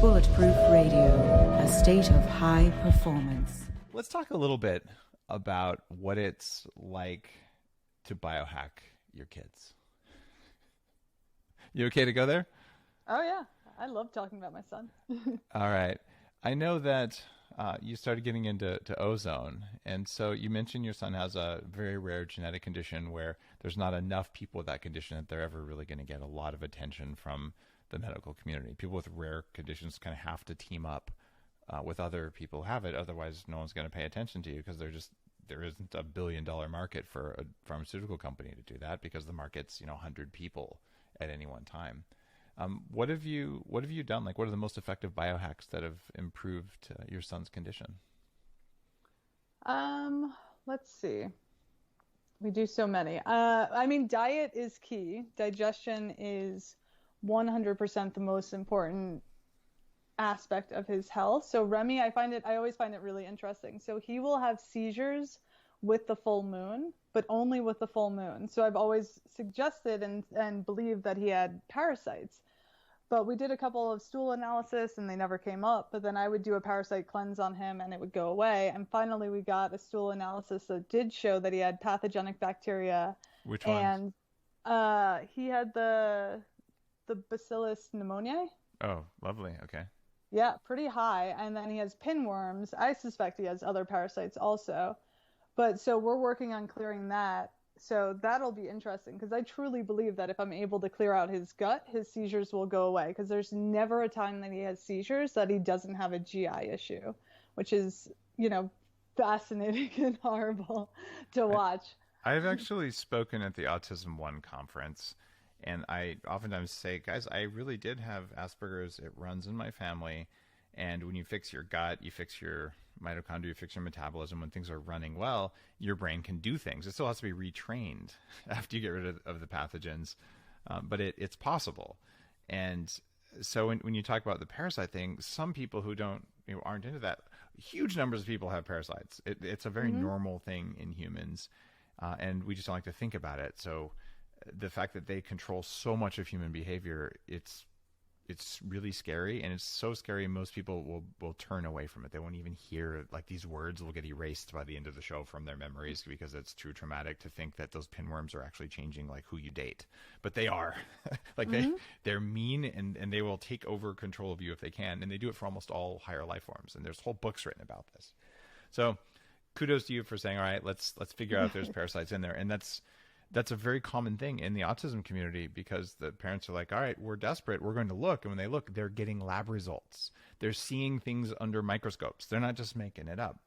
Bulletproof Radio, a state of high performance. Let's talk a little bit about what it's like to biohack your kids. You okay to go there? Oh, yeah. I love talking about my son. All right. I know that you started getting into ozone. And so you mentioned your son has a very rare genetic condition where there's not enough people with that condition that they're ever really going to get a lot of attention from the medical community. People with rare conditions kind of have to team up with other people who have it. Otherwise, no one's going to pay attention to you because there isn't a $1 billion market for a pharmaceutical company to do that because the market's 100 people at any one time. What have you done? Like, what are the most effective biohacks that have improved your son's condition? Let's see. We do so many. Diet is key. Digestion is 100% the most important aspect of his health. So Remy, I always find it really interesting. So he will have seizures with the full moon, but only with the full moon. So I've always suggested and believed that he had parasites. But we did a couple of stool analysis and they never came up. But then I would do a parasite cleanse on him and it would go away. And finally we got a stool analysis that did show that he had pathogenic bacteria. Which ones? And he had the Bacillus pneumoniae. Oh, lovely. Okay. Yeah, pretty high. And then he has pinworms. I suspect he has other parasites also. But so we're working on clearing that. So that'll be interesting because I truly believe that if I'm able to clear out his gut, his seizures will go away because there's never a time that he has seizures that he doesn't have a GI issue, which is, fascinating and horrible to watch. I've actually spoken at the Autism One conference, and I oftentimes say, guys, I really did have Asperger's. It runs in my family. And when you fix your gut, you fix your mitochondria, you fix your metabolism. When things are running well, your brain can do things. It still has to be retrained after you get rid of the pathogens, but it's possible. And so when you talk about the parasite thing, some people who aren't into that, huge numbers of people have parasites. It's a very normal thing in humans, and we just don't like to think about it. So the fact that they control so much of human behavior, it's really scary, and it's so scary most people will turn away from it. They won't even hear, like, these words will get erased by the end of the show from their memories because it's too traumatic to think that those pinworms are actually changing like who you date. But they are. Like they're mean and they will take over control of you if they can, and they do it for almost all higher life forms, and there's whole books written about this. So kudos to you for saying, all right, let's figure out if there's parasites in there. And that's a very common thing in the autism community because the parents are like, all right, we're desperate. We're going to look. And when they look, they're getting lab results. They're seeing things under microscopes. They're not just making it up.